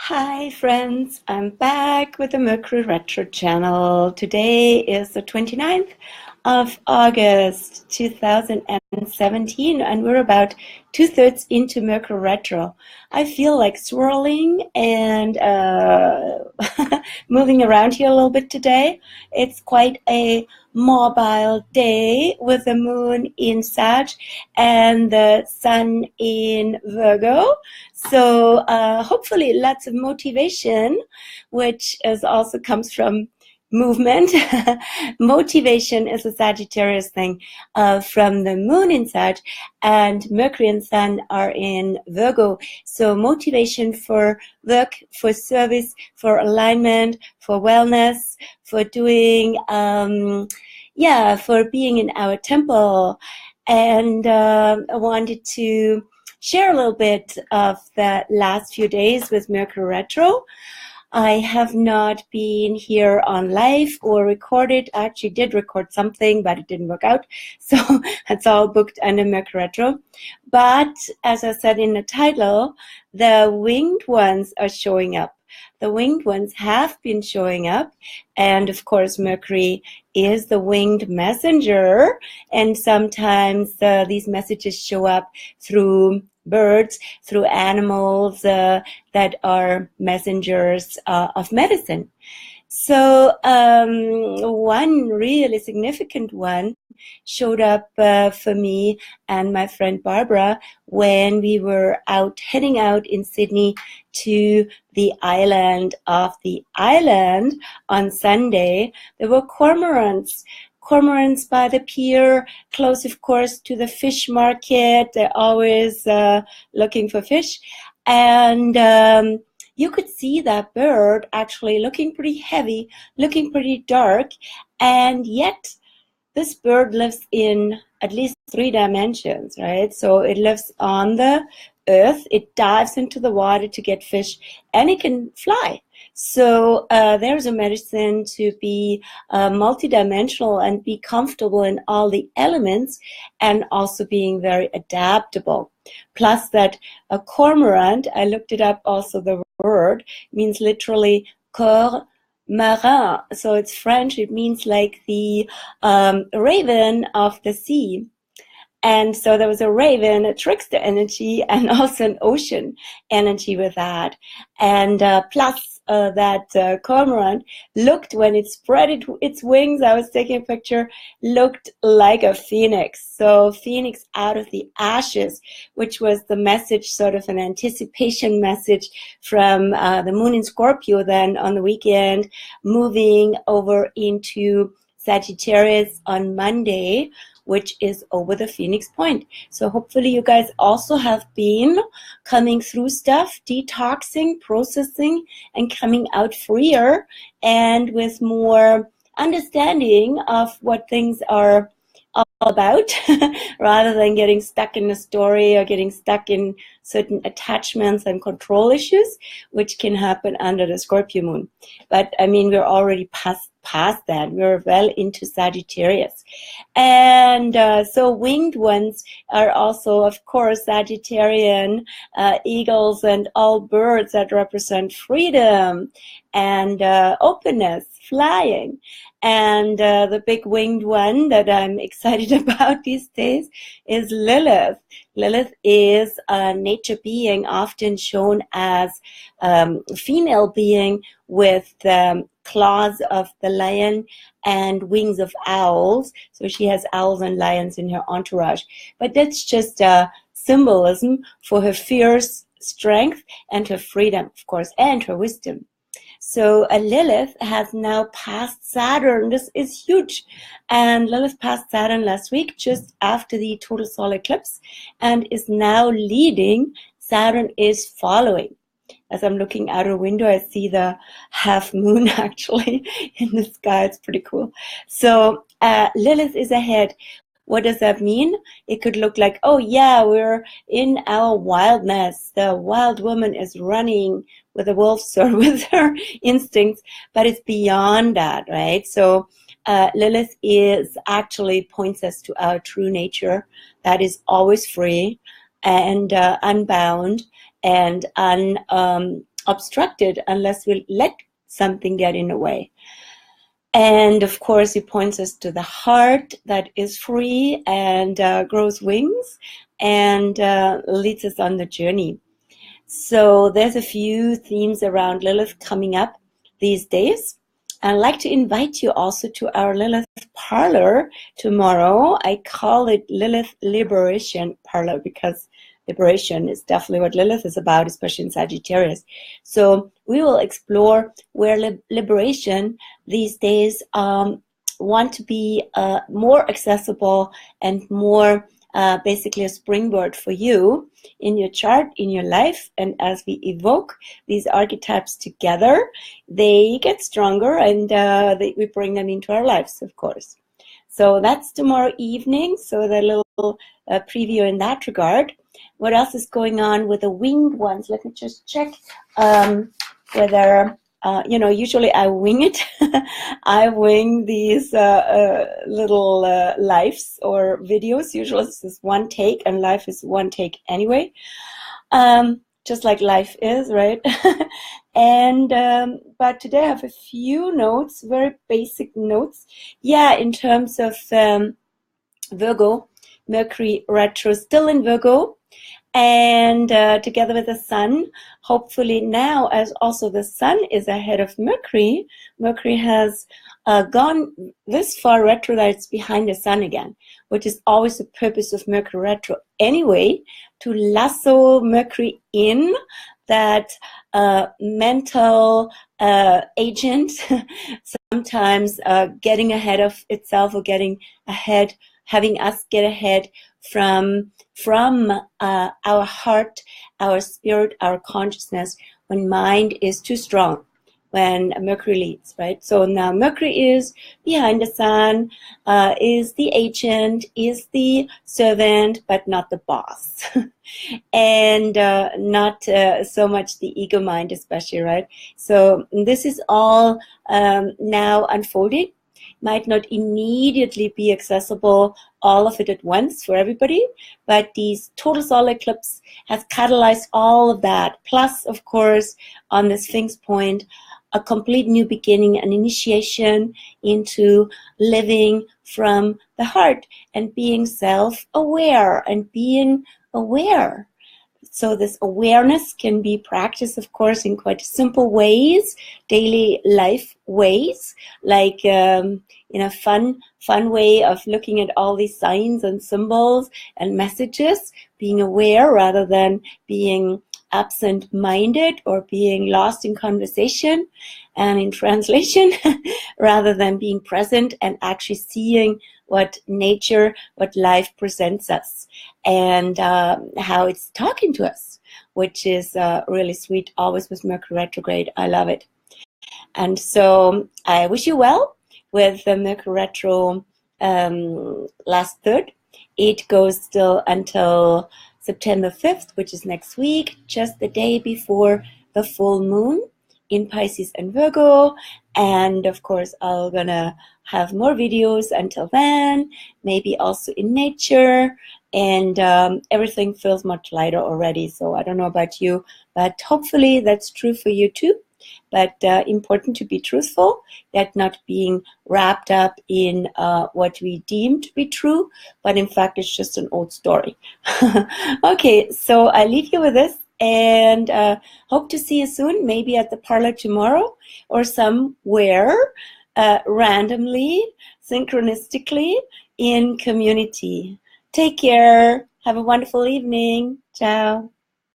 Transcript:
Hi friends, I'm back with the Mercury Retro channel. Today is the 29th of August 2017 and we're about two-thirds into Mercury Retro. I feel like swirling and moving around here a little bit today. It's quite a mobile day with the moon in Sag and the sun in Virgo. So hopefully lots of motivation, which is also comes from movement. Motivation is a Sagittarius thing from the moon in Sag, and Mercury and Sun are in Virgo. So motivation for work, for service, for alignment, for wellness, for doing, for being in our temple. And I wanted to share a little bit of the last few days with Mercury Retro. I have not been here on live or recorded. I actually did record something, but it didn't work out. So it's all booked under Mercury Retro. But as I said in the title, the winged ones are showing up. The winged ones have been showing up. And of course, Mercury is the winged messenger. And sometimes these messages show up through birds, through animals that are messengers of medicine. So one really significant one showed up for me and my friend Barbara when we were heading out in Sydney to the island of the island on Sunday. There were cormorants by the pier, close, of course, to the fish market. They're always looking for fish. And you could see that bird actually looking pretty heavy, looking pretty dark. And yet, this bird lives in at least 3 dimensions, right? So it lives on the earth. It dives into the water to get fish, and it can fly. So there's a medicine to be multidimensional and be comfortable in all the elements, and also being very adaptable. Plus that a cormorant, I looked it up also, the word means literally corps marin. So it's French. It means like the raven of the sea. And so there was a raven, a trickster energy, and also an ocean energy with that. And plus that cormorant looked, when it spread its wings, I was taking a picture, looked like a phoenix. So phoenix out of the ashes, which was the message, sort of an anticipation message from the moon in Scorpio then on the weekend, moving over into Sagittarius on Monday, which is over the Phoenix Point. So hopefully you guys also have been coming through stuff, detoxing, processing, and coming out freer and with more understanding of what things are all about, rather than getting stuck in a story or getting stuck in certain attachments and control issues, which can happen under the Scorpio moon. But I mean, we're already past that. We're well into Sagittarius. And so winged ones are also, of course, Sagittarian eagles and all birds that represent freedom and openness, flying. And the big winged one that I'm excited about these days is Lilith. Lilith is a nature being, often shown as female being with claws of the lion and wings of owls. So she has owls and lions in her entourage. But that's just a symbolism for her fierce strength and her freedom, of course, and her wisdom. So Lilith has now passed Saturn. This is huge. And Lilith passed Saturn last week, just after the total solar eclipse, and is now leading. Saturn is following. As I'm looking out a window, I see the half moon actually in the sky. It's pretty cool. So Lilith is ahead. What does that mean? It could look like, oh yeah, we're in our wildness. The wild woman is running with the wolves or with her instincts, but it's beyond that, right? So Lilith is actually points us to our true nature that is always free and unbound and unobstructed unless we let something get in the way. And of course, he points us to the heart that is free and grows wings and leads us on the journey. So there's a few themes around Lilith coming up these days. I'd like to invite you also to our Lilith Parlor tomorrow. I call it Lilith Liberation Parlor because liberation is definitely what Lilith is about, especially in Sagittarius. So we will explore where liberation these days want to be more accessible and more basically a springboard for you in your chart, in your life. And as we evoke these archetypes together, they get stronger and we bring them into our lives, of course. So that's tomorrow evening. So the little preview in that regard. What else is going on with the winged ones? Let me just check whether, usually I wing it. I wing these little lives or videos. Usually this is one take, and life is one take anyway. Just like life is, right? And but today I have a few notes, very basic notes. Yeah, in terms of Virgo, Mercury retro still in Virgo, and together with the Sun, hopefully now, as also the Sun is ahead of Mercury, Mercury has gone this far retro that it's behind the Sun again, which is always the purpose of Mercury retro anyway, to lasso Mercury in that mental agent, sometimes getting ahead of itself or getting ahead, having us get ahead from our heart, our spirit, our consciousness, when mind is too strong, when Mercury leads, right? So now Mercury is behind the Sun, is the agent, is the servant, but not the boss. And not so much the ego mind, especially, right? So this is all now unfolding. Might not immediately be accessible, all of it at once for everybody, but these total solar eclipse has catalyzed all of that. Plus, of course, on the Sphinx point, a complete new beginning, an initiation into living from the heart and being self-aware and being aware. So this awareness can be practiced, of course, in quite simple ways, daily life ways, like in a fun way of looking at all these signs and symbols and messages, being aware rather than being absent-minded or being lost in conversation and in translation, rather than being present and actually seeing what nature, what life presents us, and how it's talking to us, which is really sweet, always with Mercury retrograde. I love it. And so I wish you well with the Mercury retro last third. It goes still until September 5th, which is next week, just the day before the full moon in Pisces and Virgo. And of course, I'm gonna have more videos until then, maybe also in nature, and everything feels much lighter already. So I don't know about you, but hopefully that's true for you too. But important to be truthful, that not being wrapped up in what we deem to be true, but in fact it's just an old story. Okay, so I leave you with this, and hope to see you soon, maybe at the parlor tomorrow or somewhere randomly, synchronistically in community. Take care. Have a wonderful evening. Ciao.